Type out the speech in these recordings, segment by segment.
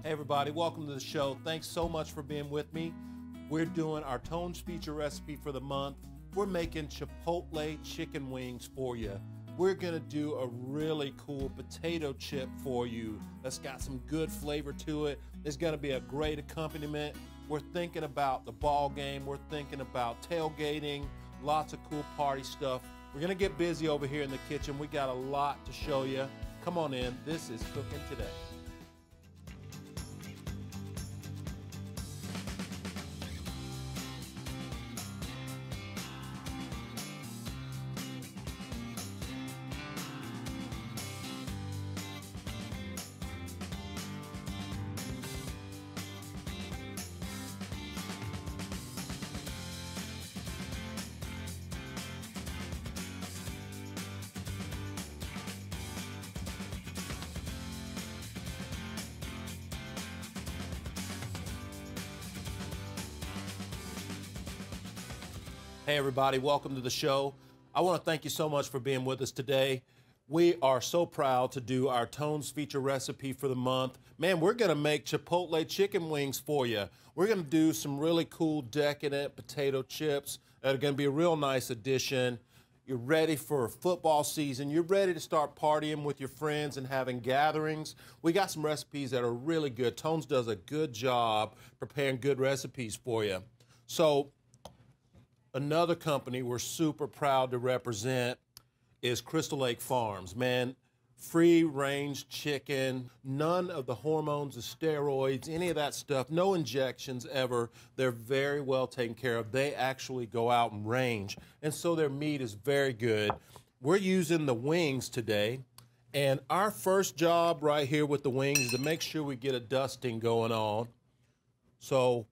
Hey everybody, welcome to the show. Thanks so much for being with me. We're doing our Tones feature recipe for the month. We're making Chipotle chicken wings for you. We're gonna do a really cool potato chip for you that's got some good flavor to it. It's gonna be a great accompaniment. We're thinking about the ball game. We're thinking about tailgating, lots of cool party stuff. We're gonna get busy over here in the kitchen. We got a lot to show you. Come on in, this is Cooking Today. Hey everybody, welcome to the show. I want to thank you so much for being with us today. We are so proud to do our Tones feature recipe for the month. Man, we're going to make Chipotle chicken wings for you. We're going to do some really cool decadent potato chips that are going to be a real nice addition. You're ready for football season. You're ready to start partying with your friends and having gatherings. We got some recipes that are really good. Tones does a good job preparing good recipes for you. So, another company we're super proud to represent is Crystal Lake Farms. Man, free-range chicken, none of the hormones, the steroids, any of that stuff, no injections ever. They're very well taken care of. They actually go out and range, and so their meat is very good. We're using the wings today, and our first job right here with the wings is to make sure we get a dusting going on. So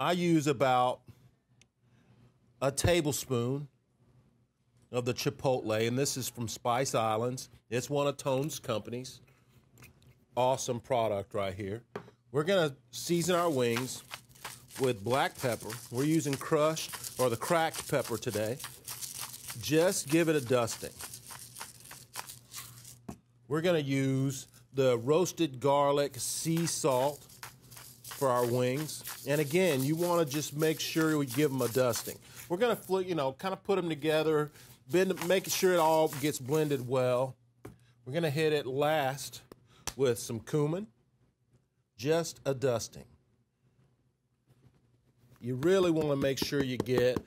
I use about a tablespoon of the Chipotle, and this is from Spice Islands. It's one of Tone's companies. Awesome product right here. We're gonna season our wings with black pepper. We're using crushed or the cracked pepper today. Just give it a dusting. We're gonna use the roasted garlic sea salt for our wings. And again, you wanna just make sure we give them a dusting. We're gonna, kind of put them together, making sure it all gets blended well. We're gonna hit it last with some cumin, just a dusting. You really wanna make sure you get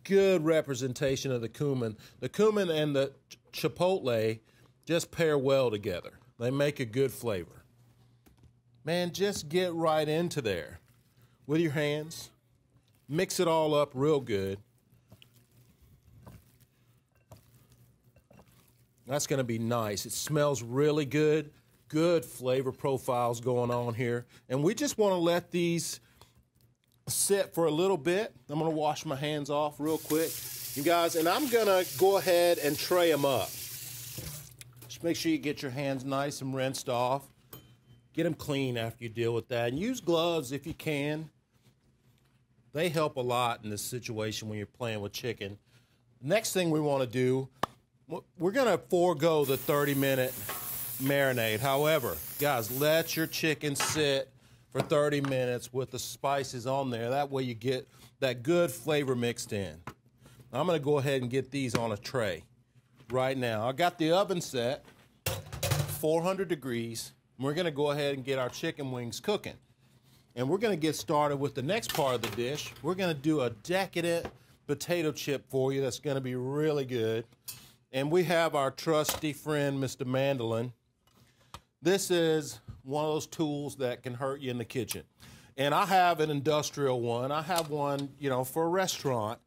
good representation of the cumin. The cumin and the chipotle just pair well together. They make a good flavor. Man, just get right into there with your hands. Mix it all up real good. That's going to be nice. It smells really good. Good flavor profiles going on here. And we just want to let these sit for a little bit. I'm going to wash my hands off real quick, you guys. And I'm going to go ahead and tray them up. Just make sure you get your hands nice and rinsed off. Get them clean after you deal with that. And use gloves if you can. They help a lot in this situation when you're playing with chicken. Next thing we want to do, we're going to forego the 30-minute marinade. However, guys, let your chicken sit for 30 minutes with the spices on there. That way you get that good flavor mixed in. I'm going to go ahead and get these on a tray right now. I got the oven set, 400 degrees. We're going to go ahead and get our chicken wings cooking. And we're going to get started with the next part of the dish. We're going to do a decadent potato chip for you that's going to be really good. And we have our trusty friend, Mr. Mandolin. This is one of those tools that can hurt you in the kitchen. And I have an industrial one. I have one, for a restaurant.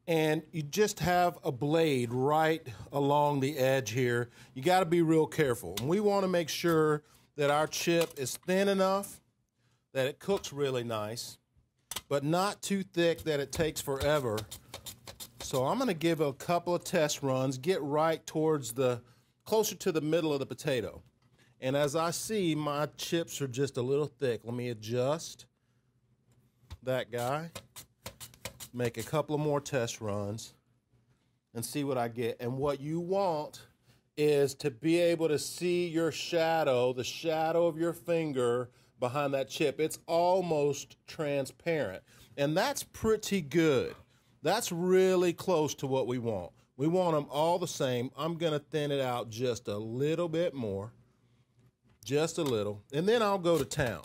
And you just have a blade right along the edge here. You got to be real careful. And we want to make sure that our chip is thin enough that it cooks really nice, but not too thick that it takes forever. So I'm gonna give a couple of test runs, get right towards closer to the middle of the potato. And as I see, my chips are just a little thick. Let me adjust that guy, make a couple of more test runs, and see what I get. And what you want is to be able to see your shadow, the shadow of your finger, behind that chip. It's almost transparent, and that's pretty good. That's really close to what we want. We want them all the same. I'm gonna thin it out just a little bit more, just a little, and then I'll go to town.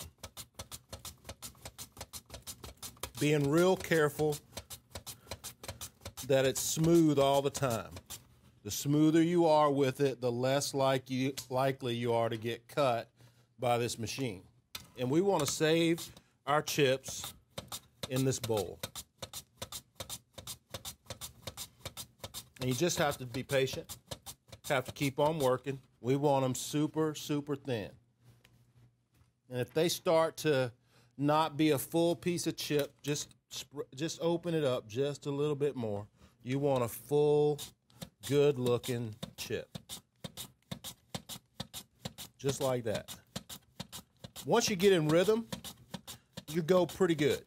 Being real careful that it's smooth all the time. The smoother you are with it, the less likely you are to get cut by this machine. And we want to save our chips in this bowl. And you just have to be patient, have to keep on working. We want them super, super thin. And if they start to not be a full piece of chip, just open it up just a little bit more. You want a full, good-looking chip. Just like that. Once you get in rhythm, you go pretty good.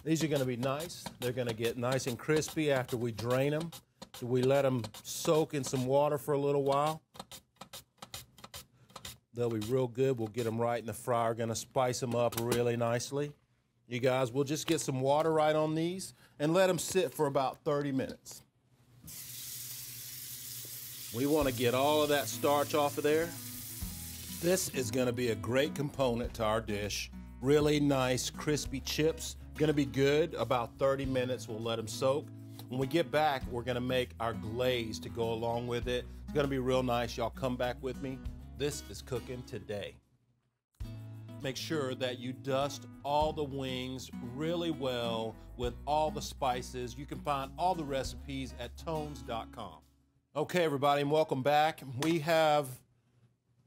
These are going to be nice. They're going to get nice and crispy after we drain them. We let them soak in some water for a little while. They'll be real good. We'll get them right in the fryer. Going to spice them up really nicely. You guys, we'll just get some water right on these and let them sit for about 30 minutes. We want to get all of that starch off of there. This is going to be a great component to our dish. Really nice, crispy chips. Going to be good. About 30 minutes, we'll let them soak. When we get back, we're going to make our glaze to go along with it. It's going to be real nice. Y'all come back with me. This is cooking today. Make sure that you dust all the wings really well with all the spices. You can find all the recipes at tones.com. Okay, everybody, and welcome back. We have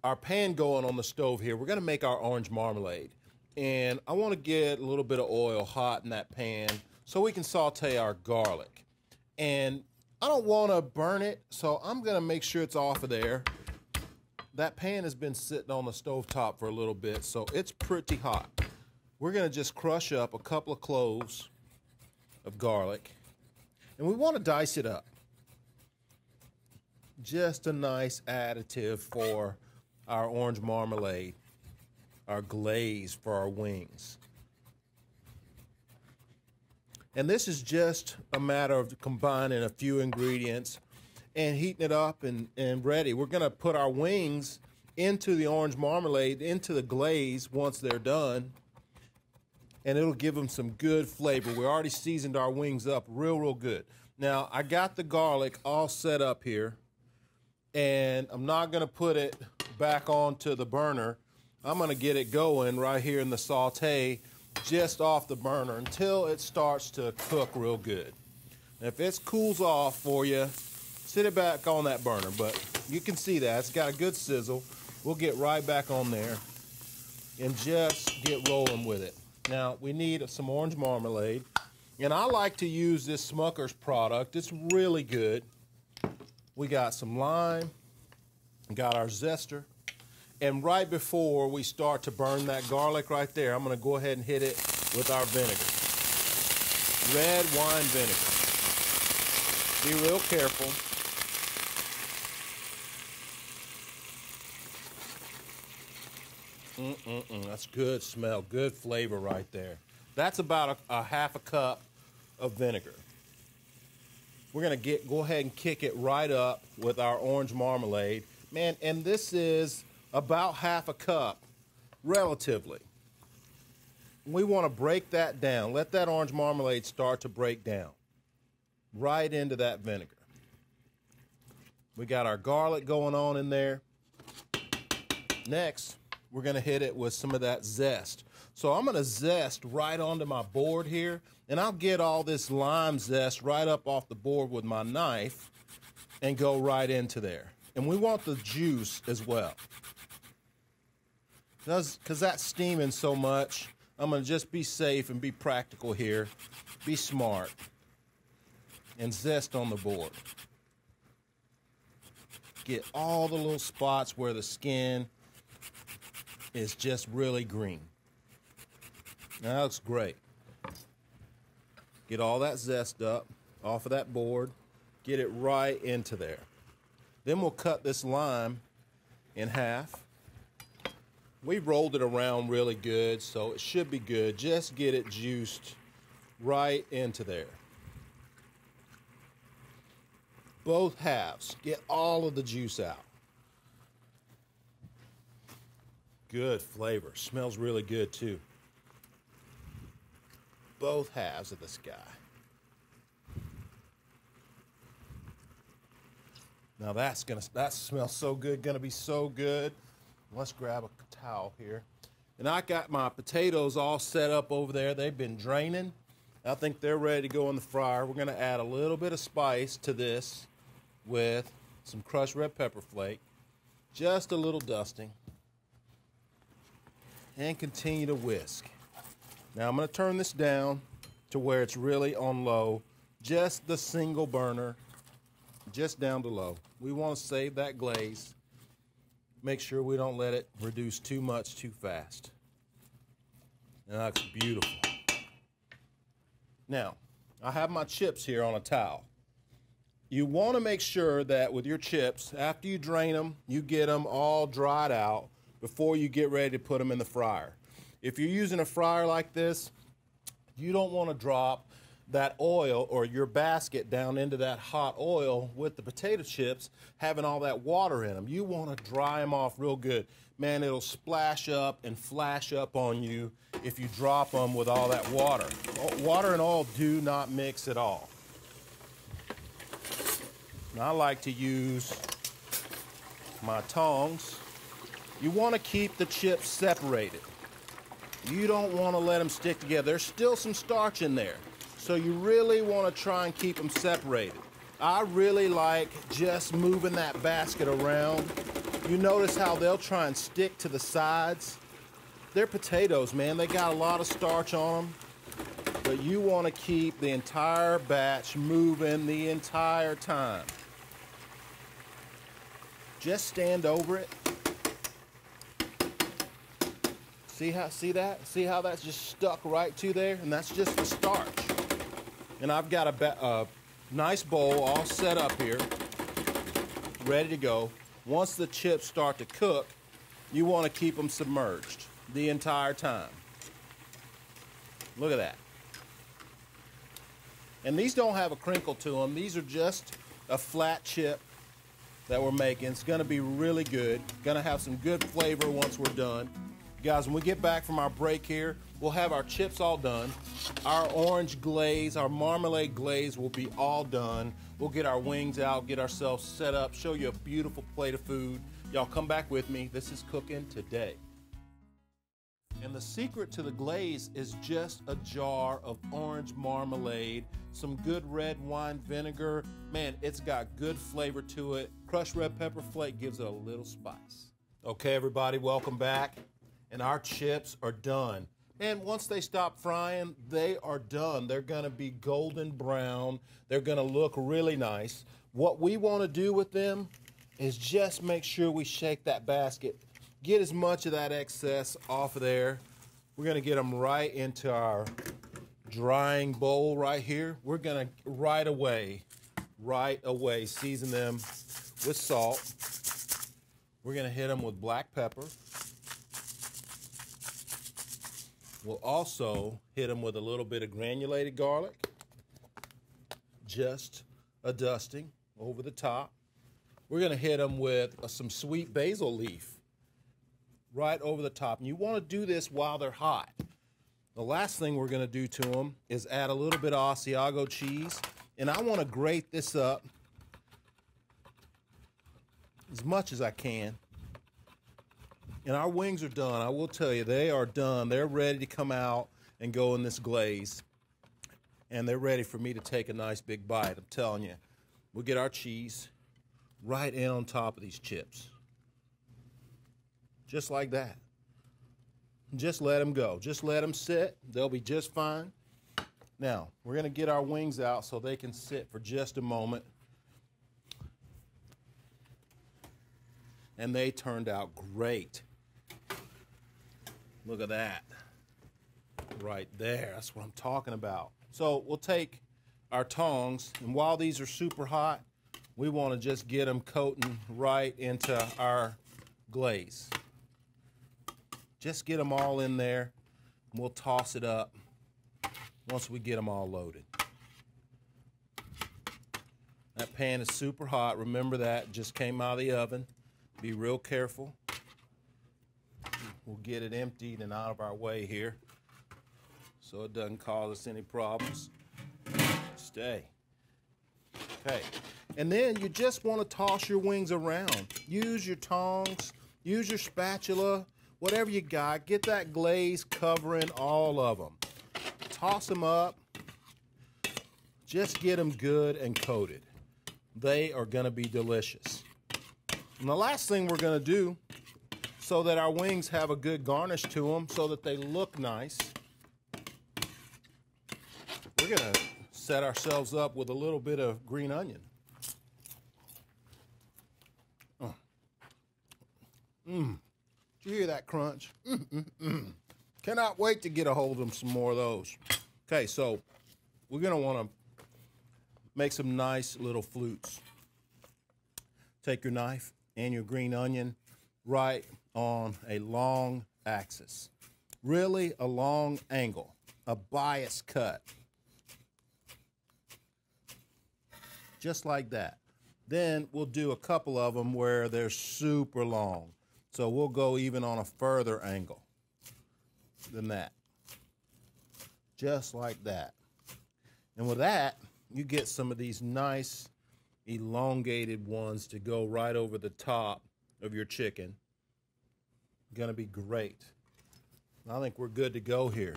our pan going on the stove here. We're going to make our orange marmalade. And I want to get a little bit of oil hot in that pan so we can saute our garlic. And I don't want to burn it, so I'm going to make sure it's off of there. That pan has been sitting on the stove top for a little bit, so it's pretty hot. We're going to just crush up a couple of cloves of garlic, and we want to dice it up. Just a nice additive for our orange marmalade, our glaze for our wings. And this is just a matter of combining a few ingredients and heating it up and ready. We're going to put our wings into the orange marmalade, into the glaze once they're done, and it'll give them some good flavor. We already seasoned our wings up real good. Now, I got the garlic all set up here, and I'm not going to put it back onto the burner. I'm going to get it going right here in the saute just off the burner until it starts to cook real good. And if it cools off for you, sit it back on that burner, but you can see that it's got a good sizzle. We'll get right back on there and just get rolling with it. Now, we need some orange marmalade, and I like to use this Smucker's product. It's really good. We got some lime, got our zester, and right before we start to burn that garlic right there, I'm going to go ahead and hit it with our vinegar. Red wine vinegar. Be real careful. That's good smell, good flavor right there. That's about a half a cup of vinegar. We're going to go ahead and kick it right up with our orange marmalade. Man, and this is about half a cup, relatively. We want to break that down. Let that orange marmalade start to break down right into that vinegar. We got our garlic going on in there. Next, we're going to hit it with some of that zest. So I'm going to zest right onto my board here, and I'll get all this lime zest right up off the board with my knife and go right into there. And we want the juice as well. Because that's steaming so much, I'm going to just be safe and be practical here. Be smart. And zest on the board. Get all the little spots where the skin is just really green. Now, that looks great. Get all that zest up off of that board. Get it right into there. Then we'll cut this lime in half. We rolled it around really good, so it should be good. Just get it juiced right into there. Both halves. Get all of the juice out. Good flavor. Smells really good too. Both halves of this guy. Now that smells so good, gonna be so good. Let's grab a towel here. And I got my potatoes all set up over there. They've been draining. I think they're ready to go in the fryer. We're gonna add a little bit of spice to this with some crushed red pepper flake, just a little dusting, and continue to whisk. Now I'm gonna turn this down to where it's really on low, just the single burner, just down to low. We wanna save that glaze. Make sure we don't let it reduce too much too fast. And that's beautiful. Now, I have my chips here on a towel. You want to make sure that with your chips, after you drain them, you get them all dried out before you get ready to put them in the fryer. If you're using a fryer like this, you don't want to drop that oil or your basket down into that hot oil with the potato chips having all that water in them. You want to dry them off real good. Man, it'll splash up and flash up on you if you drop them with all that water. Water and oil do not mix at all. And I like to use my tongs. You want to keep the chips separated. You don't want to let them stick together. There's still some starch in there. So you really want to try and keep them separated. I really like just moving that basket around. You notice how they'll try and stick to the sides. They're potatoes, man. They got a lot of starch on them. But you want to keep the entire batch moving the entire time. Just stand over it. See that? See how that's just stuck right to there? And that's just the starch. And I've got a nice bowl all set up here, ready to go. Once the chips start to cook, you want to keep them submerged the entire time. Look at that. And these don't have a crinkle to them. These are just a flat chip that we're making. It's going to be really good. Going to have some good flavor once we're done. Guys, when we get back from our break here, we'll have our chips all done. Our orange glaze, our marmalade glaze will be all done. We'll get our wings out, get ourselves set up, show you a beautiful plate of food. Y'all come back with me. This is Cooking Today. And the secret to the glaze is just a jar of orange marmalade, some good red wine vinegar. Man, it's got good flavor to it. Crushed red pepper flake gives it a little spice. Okay, everybody, welcome back. And our chips are done. And once they stop frying, they are done. They're gonna be golden brown. They're gonna look really nice. What we wanna do with them is just make sure we shake that basket. Get as much of that excess off of there. We're gonna get them right into our drying bowl right here. We're gonna right away season them with salt. We're gonna hit them with black pepper. We'll also hit them with a little bit of granulated garlic, just a dusting over the top. We're gonna hit them with some sweet basil leaf right over the top. And you wanna do this while they're hot. The last thing we're gonna do to them is add a little bit of Asiago cheese. And I wanna grate this up as much as I can. And our wings are done. I will tell you, they are done. They're ready to come out and go in this glaze. And they're ready for me to take a nice big bite. I'm telling you, we'll get our cheese right in on top of these chips. Just like that. Just let them go. Just let them sit. They'll be just fine. Now, we're going to get our wings out so they can sit for just a moment. And they turned out great. Look at that. Right there. That's what I'm talking about. So we'll take our tongs, and while these are super hot, we want to just get them coating right into our glaze. Just get them all in there, and we'll toss it up once we get them all loaded. That pan is super hot. Remember that, just came out of the oven. Be real careful. We'll get it emptied and out of our way here so it doesn't cause us any problems. Stay. Okay, and then you just want to toss your wings around. Use your tongs, use your spatula, whatever you got. Get that glaze covering all of them. Toss them up. Just get them good and coated. They are going to be delicious. And the last thing we're going to do, so that our wings have a good garnish to them, so that they look nice, we're going to set ourselves up with a little bit of green onion. Did you hear that crunch? Cannot wait to get a hold of some more of those. Okay, so we're going to want to make some nice little flutes. Take your knife and your green onion right on a long axis. Really a long angle, a bias cut. Just like that. Then we'll do a couple of them where they're super long. So we'll go even on a further angle than that. Just like that. And with that, you get some of these nice elongated ones to go right over the top of your chicken. Gonna be great. I think we're good to go here.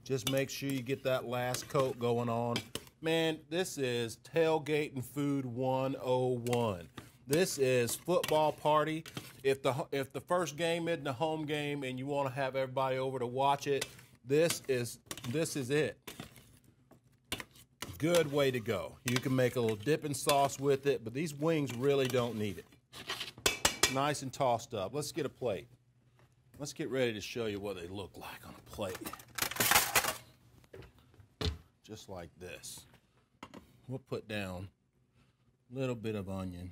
Just make sure you get that last coat going on. Man, this is tailgating food 101. This is football party. If the first game isn't a home game and you want to have everybody over to watch it, this is it. Good way to go. You can make a little dipping sauce with it, but these wings really don't need it. Nice and tossed up. Let's get a plate. Let's get ready to show you what they look like on a plate. Just like this. We'll put down a little bit of onion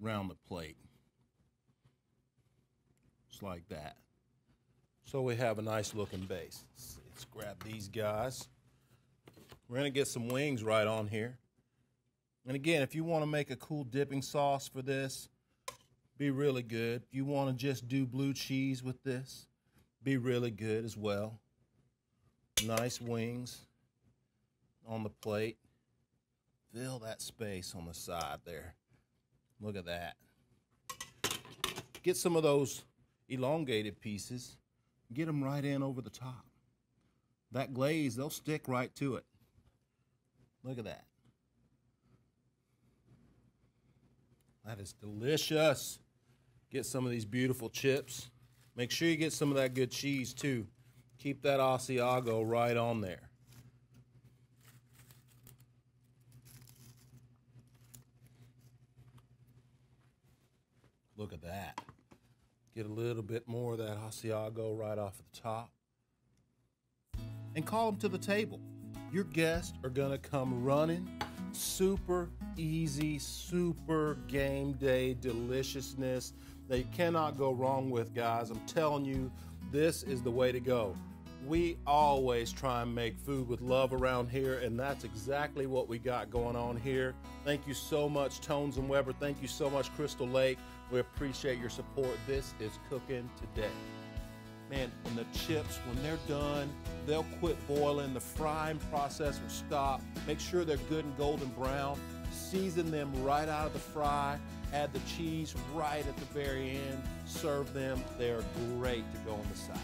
around the plate. Just like that. So we have a nice looking base. Let's grab these guys. We're going to get some wings right on here. And again, if you want to make a cool dipping sauce for this, be really good. If you want to just do blue cheese with this, be really good as well. Nice wings on the plate. Fill that space on the side there. Look at that. Get some of those elongated pieces. Get them right in over the top. That glaze, they'll stick right to it. Look at that. That is delicious. Get some of these beautiful chips. Make sure you get some of that good cheese too. Keep that Asiago right on there. Look at that. Get a little bit more of that Asiago right off the top. And call them to the table. Your guests are gonna come running. Super easy, super game day deliciousness that you cannot go wrong with, guys. I'm telling you, this is the way to go. We always try and make food with love around here, and that's exactly what we got going on here. Thank you so much, Tones and Weber. Thank you so much, Crystal Lake. We appreciate your support. This is Cooking Today. Man, and the chips, when they're done, they'll quit boiling. The frying process will stop. Make sure they're good and golden brown. Season them right out of the fry. Add the cheese right at the very end. Serve them. They're great to go on the side.